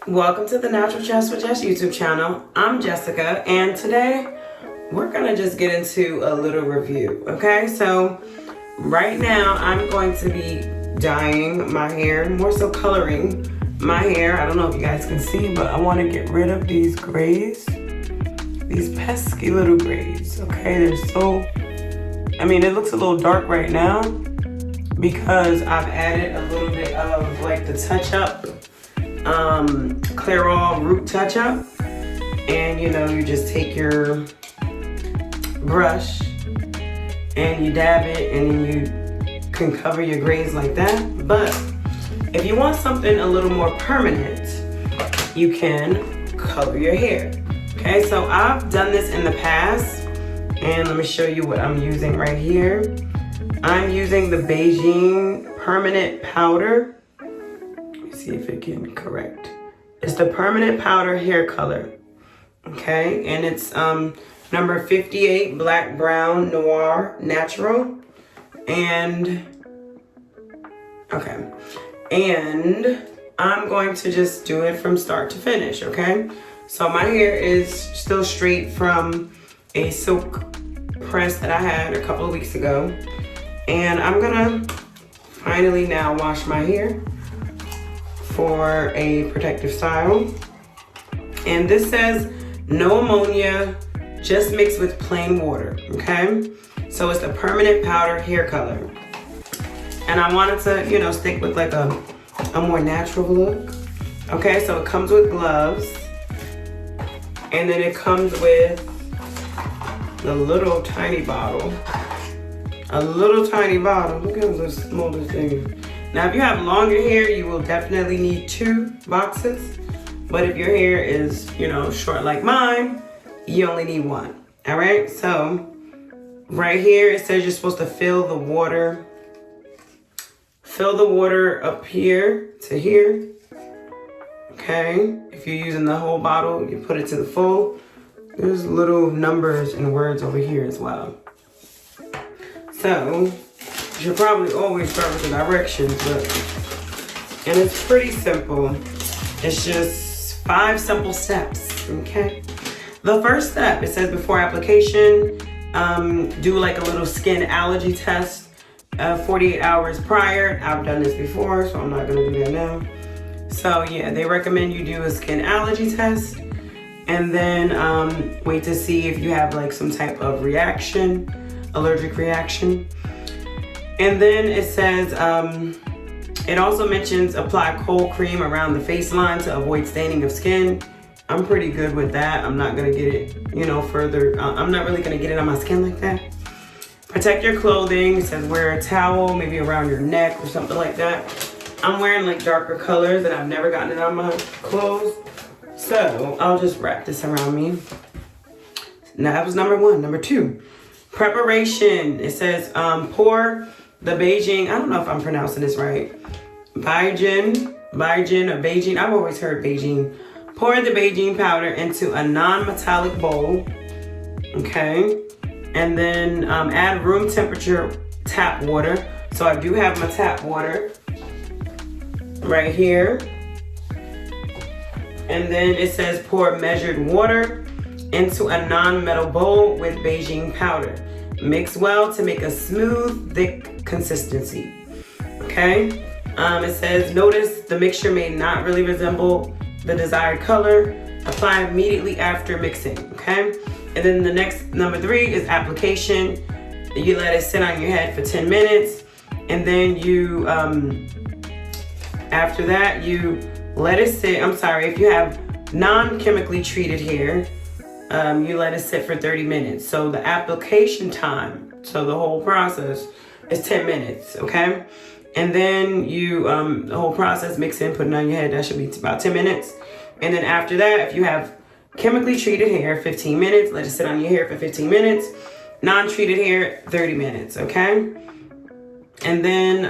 Welcome to the Natural Tress with Jess YouTube channel. I'm Jessica, and today we're gonna just get into a little review, okay? So right now I'm going to be dyeing my hair, more so coloring my hair. I don't know if you guys can see, but I wanna get rid of these grays, these pesky little grays, okay? They're so, it looks a little dark right now because I've added a little bit of like the touch up Clairol root touch up, and you just take your brush and you dab it, and then you can cover your grays like that. But if you want something a little more permanent, you can color your hair. Okay, so I've done this in the past, and let me show you what I'm using right here. I'm using the Bigen permanent powder. See if it can correct. It's the permanent powder hair color, okay? And it's number 58 black brown noir natural. And okay, and I'm going to just do it from start to finish, okay? So my hair is still straight from a silk press that I had a couple of weeks ago, and I'm gonna finally now wash my hair for a protective style. And this says no ammonia, just mix with plain water, okay? So it's the permanent powder hair color. And I wanted to, stick with like a more natural look. Okay, so it comes with gloves, and then it comes with the little tiny bottle. A little tiny bottle, look at the smallest thing. Now, if you have longer hair, you will definitely need 2 boxes. But if your hair is, short like mine, you only need 1. All right, so right here, it says you're supposed to fill the water up here to here. Okay, if you're using the whole bottle, you put it to the full. There's little numbers and words over here as well. So you should probably always start with the directions, and it's pretty simple. It's just 5 simple steps, okay? The first step, it says before application, do like a little skin allergy test 48 hours prior. I've done this before, so I'm not gonna do that now. So yeah, they recommend you do a skin allergy test, and then wait to see if you have like some type of reaction, allergic reaction. And then it says, it also mentions apply cold cream around the face line to avoid staining of skin. I'm pretty good with that. I'm not gonna get it, further. I'm not really gonna get it on my skin like that. Protect your clothing. It says wear a towel, maybe around your neck or something like that. I'm wearing like darker colors and I've never gotten it on my clothes. So I'll just wrap this around me. Now that was number 1. Number 2, preparation. It says pour the Bigen, I don't know if I'm pronouncing this right. Bigen or Bigen, I've always heard Bigen. Pour the Bigen powder into a non-metallic bowl, okay? And then add room temperature tap water. So I do have my tap water right here. And then it says pour measured water into a non-metal bowl with Bigen powder. Mix well to make a smooth, thick consistency, okay? It says, notice the mixture may not really resemble the desired color. Apply immediately after mixing, okay? And then the next, number 3, is application. You let it sit on your head for 10 minutes. And then you, after that, you let it sit. If you have non-chemically treated hair, you let it sit for 30 minutes. So the application time, so the whole process is 10 minutes, okay? And then you, the whole process, mix in, put it on your head, that should be about 10 minutes. And then after that, if you have chemically treated hair, 15 minutes, let it sit on your hair for 15 minutes. Non-treated hair, 30 minutes, okay? And then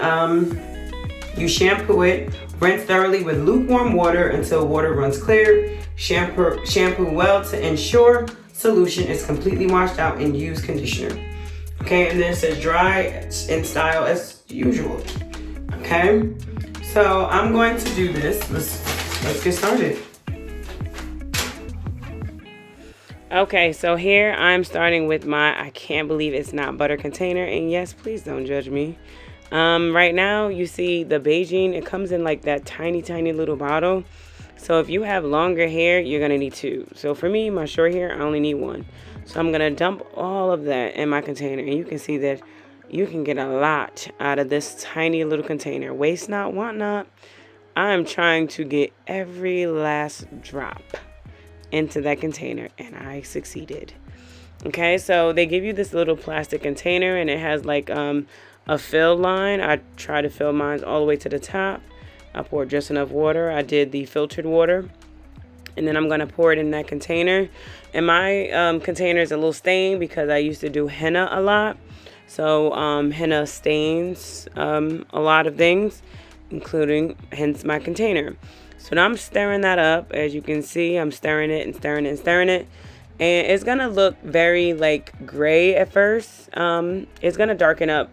you shampoo it, rinse thoroughly with lukewarm water until water runs clear. Shampoo well to ensure solution is completely washed out, and use conditioner. Okay, and then it says dry in style as usual. Okay, so I'm going to do this. Let's let's get started. Okay, so here I'm starting with my I can't believe it's not butter container. And yes, please don't judge me. Right now you see the Bigen, it comes in like that tiny little bottle. So if you have longer hair, you're gonna need two. So for me, my short hair, I only need one. So I'm gonna dump all of that in my container, and you can see that you can get a lot out of this tiny little container. Waste not, want not. I'm trying to get every last drop into that container, and I succeeded. Okay, so they give you this little plastic container, and it has like a fill line. I try to fill mine all the way to the top. I poured just enough water. I did the filtered water, and then I'm gonna pour it in that container. And my container is a little stained because I used to do henna a lot. So henna stains a lot of things, including hence my container. So now I'm stirring that up. As you can see, I'm stirring it and stirring it and stirring it. And it's gonna look very like gray at first. It's gonna darken up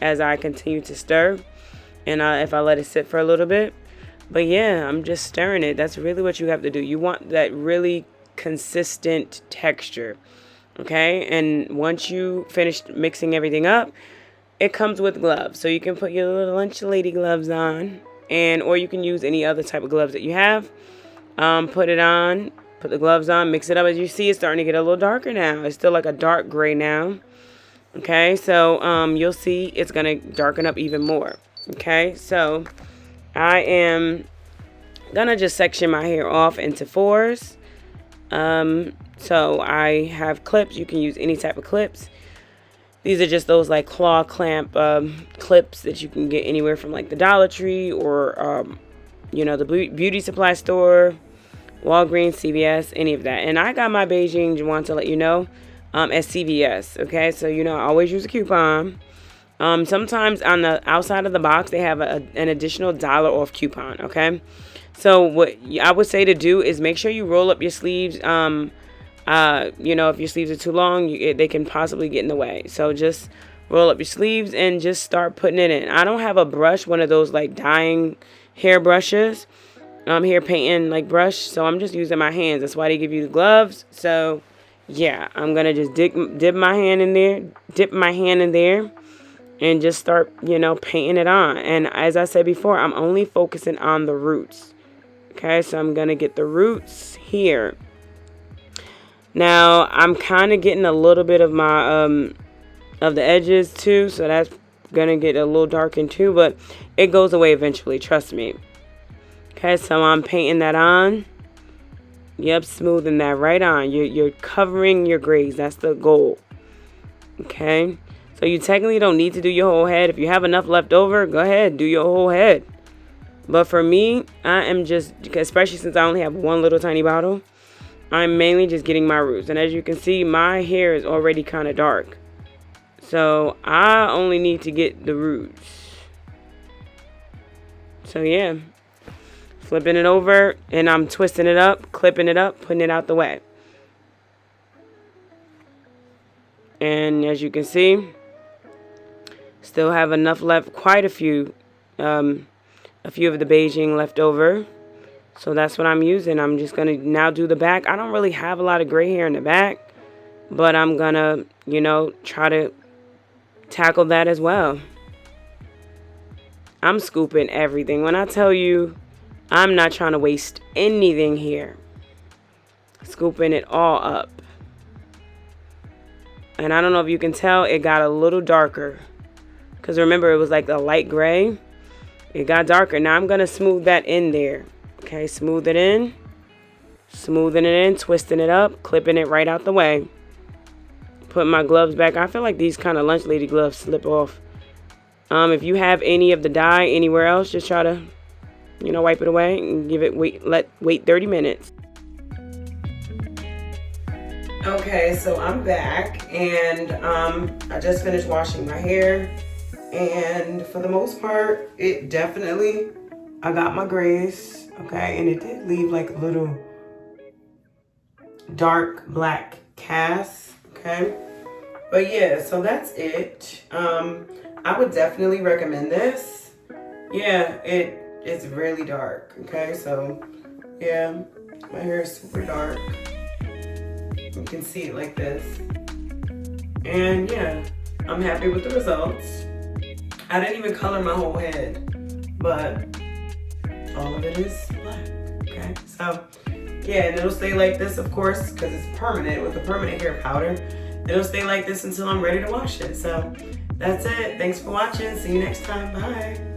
as I continue to stir, and if I let it sit for a little bit. But yeah, I'm just stirring it. That's really what you have to do. You want that really consistent texture, okay? And once you finish mixing everything up, it comes with gloves. So you can put your little lunch lady gloves on, or you can use any other type of gloves that you have. Put it on. Put the gloves on, mix it up. As you see, it's starting to get a little darker now. It's still like a dark gray now. Okay, so you'll see it's going to darken up even more. Okay, so I am going to just section my hair off into fours. So I have clips. You can use any type of clips. These are just those like claw clamp clips that you can get anywhere from like the Dollar Tree or, the beauty supply store, Walgreens, CVS, any of that. And I got my Bigen, want to let you know, at CVS. Okay, so I always use a coupon. Sometimes on the outside of the box they have an additional $1 off coupon. Okay, so what I would say to do is make sure you roll up your sleeves. If your sleeves are too long, they can possibly get in the way. So just roll up your sleeves and just start putting it in. I don't have a brush, one of those like dyeing hair brushes. Hair painting like brush, so I'm just using my hands. That's why they give you the gloves. So yeah, I'm gonna just dip my hand in there, and just start painting it on. And as I said before, I'm only focusing on the roots. Okay, so I'm gonna get the roots here. Now I'm kind of getting a little bit of my of the edges too, so that's gonna get a little darkened too, but it goes away eventually, trust me. Okay, so I'm painting that on. Yep, smoothing that right on. You're covering your grays. That's the goal. Okay, so you technically don't need to do your whole head. If you have enough left over, go ahead, do your whole head. But for me, I am just, especially since I only have one little tiny bottle, I'm mainly just getting my roots. And as you can see, my hair is already kind of dark. So I only need to get the roots. So yeah. Flipping it over, and I'm twisting it up, clipping it up, putting it out the way. And as you can see, still have enough left, quite a few of the Bigen left over. So that's what I'm using. I'm just going to now do the back. I don't really have a lot of gray hair in the back, but I'm going to, try to tackle that as well. I'm scooping everything. When I tell you, I'm not trying to waste anything here. Scooping it all up. And I don't know if you can tell, it got a little darker. Because remember, it was like a light gray. It got darker. Now I'm going to smooth that in there. Okay, smooth it in. Smoothing it in, twisting it up, clipping it right out the way. Put my gloves back. I feel like these kind of lunch lady gloves slip off. If you have any of the dye anywhere else, just try to wipe it away and wait 30 minutes. Okay, so I'm back, and I just finished washing my hair, and for the most part, I got my grays, okay, and it did leave like a little dark black cast, okay, but yeah, so that's it. I would definitely recommend this. Yeah, it it's really dark, okay? So, yeah, my hair is super dark. You can see it like this. And yeah, I'm happy with the results. I didn't even color my whole head, but all of it is black, okay? So, yeah, and it'll stay like this, of course, because it's permanent with the permanent hair powder. It'll stay like this until I'm ready to wash it. So, that's it. Thanks for watching. See you next time. Bye.